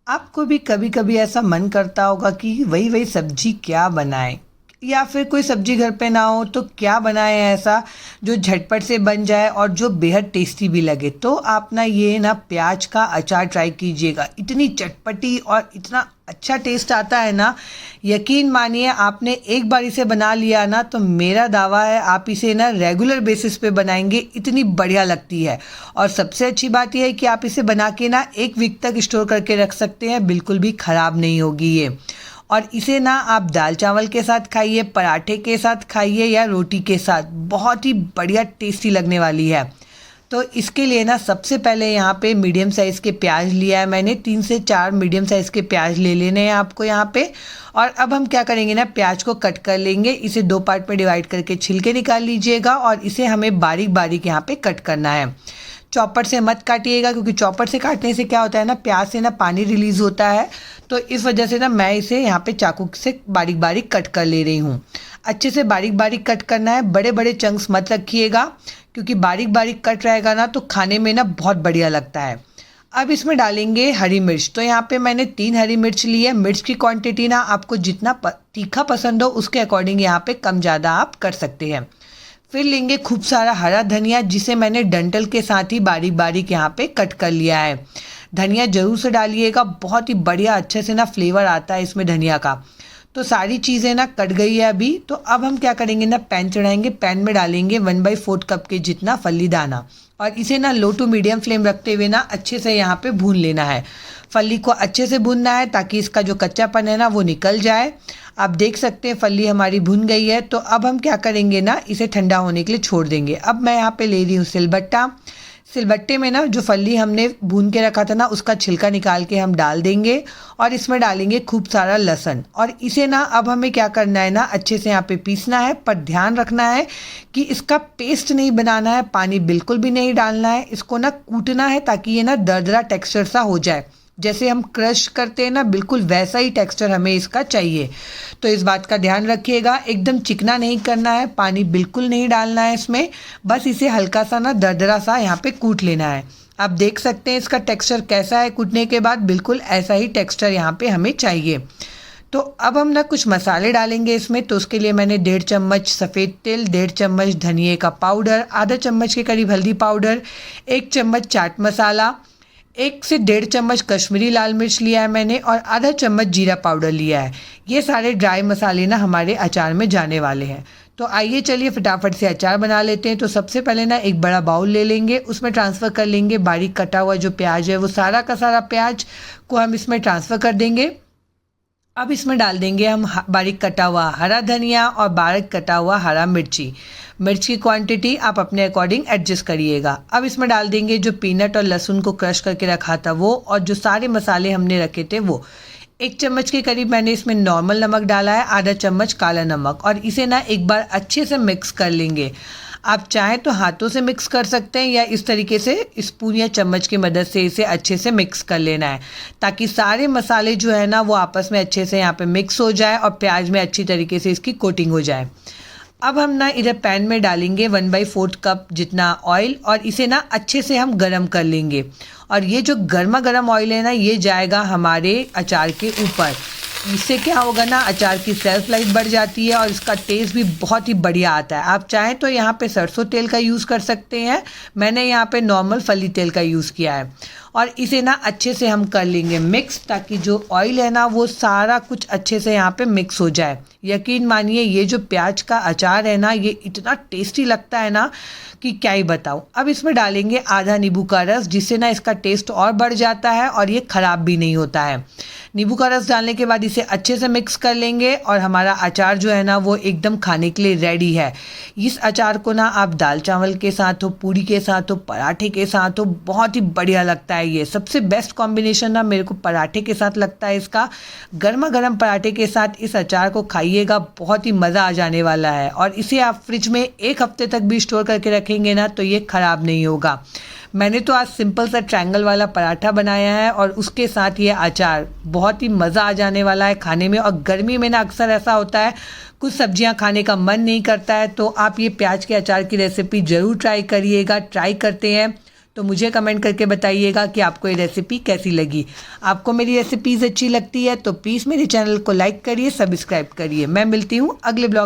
आपको भी कभी कभी ऐसा मन करता होगा कि वही वही सब्जी क्या बनाएं, या फिर कोई सब्जी घर पे ना हो तो क्या बनाएं ऐसा जो झटपट से बन जाए और जो बेहद टेस्टी भी लगे। तो आप ना ये ना प्याज का अचार ट्राई कीजिएगा, इतनी चटपटी और इतना अच्छा टेस्ट आता है ना। यकीन मानिए, आपने एक बार इसे बना लिया ना तो मेरा दावा है आप इसे ना रेगुलर बेसिस पे बनाएंगे, इतनी बढ़िया लगती है। और सबसे अच्छी बात यह है कि आप इसे बना के ना 1 वीक तक स्टोर करके रख सकते हैं, बिल्कुल भी ख़राब नहीं होगी ये। और इसे ना आप दाल चावल के साथ खाइए, पराठे के साथ खाइए या रोटी के साथ, बहुत ही बढ़िया टेस्टी लगने वाली है। तो इसके लिए ना सबसे पहले यहाँ पे मीडियम साइज़ के प्याज लिया है मैंने, 3 से 4 मीडियम साइज़ के प्याज ले लेने हैं आपको यहाँ पे। और अब हम क्या करेंगे ना, प्याज को कट कर लेंगे, इसे 2 पार्ट में डिवाइड करके छिलके निकाल लीजिएगा और इसे हमें बारीक बारीक यहाँ पे कट करना है। चॉपर से मत काटिएगा, क्योंकि चॉपर से काटने से क्या होता है ना, प्याज से ना पानी रिलीज़ होता है। तो इस वजह से ना मैं इसे यहाँ पे चाकू से बारीक बारीक कट कर ले रही हूँ। अच्छे से बारीक बारीक कट करना है, बड़े बड़े चंक्स मत रखिएगा, क्योंकि बारीक बारीक कट रहेगा ना तो खाने में ना बहुत बढ़िया लगता है। अब इसमें डालेंगे हरी मिर्च। तो यहाँ पे मैंने 3 हरी मिर्च ली है। मिर्च की क्वांटिटी ना आपको जितना तीखा पसंद हो उसके अकॉर्डिंग यहाँ पे कम ज़्यादा आप कर सकते हैं। फिर लेंगे खूब सारा हरा धनिया, जिसे मैंने डंठल के साथ ही बारीक बारीक यहाँ पे कट कर लिया है। धनिया ज़रूर से डालिएगा, बहुत ही बढ़िया अच्छे से ना फ्लेवर आता है इसमें धनिया का। तो सारी चीज़ें ना कट गई है अभी। तो अब हम क्या करेंगे ना, पैन चढ़ाएंगे, पैन में डालेंगे 1/4 कप के जितना फली दाना, और इसे ना लो टू मीडियम फ्लेम रखते हुए ना अच्छे से यहाँ पे भून लेना है। फली को अच्छे से भूनना है ताकि इसका जो कच्चापन है ना वो निकल जाए। आप देख सकते हैं फली हमारी भून गई है। तो अब हम क्या करेंगे ना, इसे ठंडा होने के लिए छोड़ देंगे। अब मैं यहाँ पे ले रही हूँ सिलबट्टा। सिलबट्टे में ना जो फली हमने भून के रखा था ना उसका छिलका निकाल के हम डाल देंगे, और इसमें डालेंगे खूब सारा लहसुन। और इसे ना अब हमें क्या करना है ना, अच्छे से यहाँ पे पीसना है, पर ध्यान रखना है कि इसका पेस्ट नहीं बनाना है, पानी बिल्कुल भी नहीं डालना है। इसको ना कूटना है ताकि ये ना दरदरा टेक्सचर सा हो जाए, जैसे हम क्रश करते हैं ना, बिल्कुल वैसा ही टेक्सचर हमें इसका चाहिए। तो इस बात का ध्यान रखिएगा, एकदम चिकना नहीं करना है, पानी बिल्कुल नहीं डालना है इसमें, बस इसे हल्का सा ना दरदरा सा यहाँ पे कूट लेना है। आप देख सकते हैं इसका टेक्सचर कैसा है, कूटने के बाद बिल्कुल ऐसा ही टेक्सचर यहाँ पे हमें चाहिए। तो अब हम ना कुछ मसाले डालेंगे इसमें। तो उसके लिए मैंने 1.5 चम्मच सफ़ेद तिल, 1.5 चम्मच धनिए का पाउडर, आधा चम्मच के करीब हल्दी पाउडर, 1 चम्मच चाट मसाला, 1 से 1.5 चम्मच कश्मीरी लाल मिर्च लिया है मैंने, और आधा चम्मच जीरा पाउडर लिया है। ये सारे ड्राई मसाले ना हमारे अचार में जाने वाले हैं। तो आइए चलिए फटाफट से अचार बना लेते हैं। तो सबसे पहले ना एक बड़ा बाउल ले लेंगे, उसमें ट्रांसफ़र कर लेंगे बारीक कटा हुआ जो प्याज है, वो सारा का सारा प्याज को हम इसमें ट्रांसफ़र कर देंगे। अब इसमें डाल देंगे हम बारीक कटा हुआ हरा धनिया और बारीक कटा हुआ हरा मिर्ची। मिर्च की क्वांटिटी आप अपने अकॉर्डिंग एडजस्ट करिएगा। अब इसमें डाल देंगे जो पीनट और लहसुन को क्रश करके रखा था वो, और जो सारे मसाले हमने रखे थे वो। 1 चम्मच के करीब मैंने इसमें नॉर्मल नमक डाला है, आधा चम्मच काला नमक, और इसे ना एक बार अच्छे से मिक्स कर लेंगे। आप चाहें तो हाथों से मिक्स कर सकते हैं, या इस तरीके से स्पून या चम्मच की मदद से इसे अच्छे से मिक्स कर लेना है, ताकि सारे मसाले जो है ना वो आपस में अच्छे से यहाँ पे मिक्स हो जाए और प्याज में अच्छी तरीके से इसकी कोटिंग हो जाए। अब हम ना इधर पैन में डालेंगे 1/4 कप जितना ऑयल, और इसे ना अच्छे से हम गरम कर लेंगे। और ये जो गर्मा गर्म ऑयल है ना, ये जाएगा हमारे अचार के ऊपर। इससे क्या होगा ना, अचार की सेल्फ लाइफ बढ़ जाती है और इसका टेस्ट भी बहुत ही बढ़िया आता है। आप चाहें तो यहाँ पे सरसों तेल का यूज़ कर सकते हैं, मैंने यहाँ पे नॉर्मल फली तेल का यूज़ किया है। और इसे ना अच्छे से हम कर लेंगे मिक्स, ताकि जो ऑयल है ना वो सारा कुछ अच्छे से यहाँ पे मिक्स हो जाए। यकीन मानिए, ये जो प्याज का अचार है ना, ये इतना टेस्टी लगता है ना कि क्या ही बताऊँ। अब इसमें डालेंगे आधा नींबू का रस, जिससे ना इसका टेस्ट और बढ़ जाता है और ये ख़राब भी नहीं होता है। नींबू का रस डालने के बाद इसे अच्छे से मिक्स कर लेंगे, और हमारा अचार जो है ना वो एकदम खाने के लिए रेडी है। इस अचार को ना आप दाल चावल के साथ हो, पूरी के साथ हो, पराठे के साथ हो, बहुत ही बढ़िया लगता है। ये सबसे बेस्ट कॉम्बिनेशन ना मेरे को पराठे के साथ लगता है इसका। गर्मा गर्म पराठे के साथ इस अचार को खाइएगा, बहुत ही मज़ा आ जाने वाला है। और इसे आप फ्रिज में 1 हफ्ते तक भी स्टोर करके रखेंगे ना तो ये ख़राब नहीं होगा। मैंने तो आज सिंपल सा ट्रायंगल वाला पराठा बनाया है, और उसके साथ ये अचार, बहुत ही मज़ा आ जाने वाला है खाने में। और गर्मी में ना अक्सर ऐसा होता है कुछ सब्जियां खाने का मन नहीं करता है, तो आप ये प्याज के अचार की रेसिपी ज़रूर ट्राई करिएगा। ट्राई करते हैं तो मुझे कमेंट करके बताइएगा कि आपको ये रेसिपी कैसी लगी। आपको मेरी रेसिपीज़ अच्छी लगती है तो प्लीज़ मेरे चैनल को लाइक करिए, सब्सक्राइब करिए। मैं मिलती हूँ अगले ब्लॉग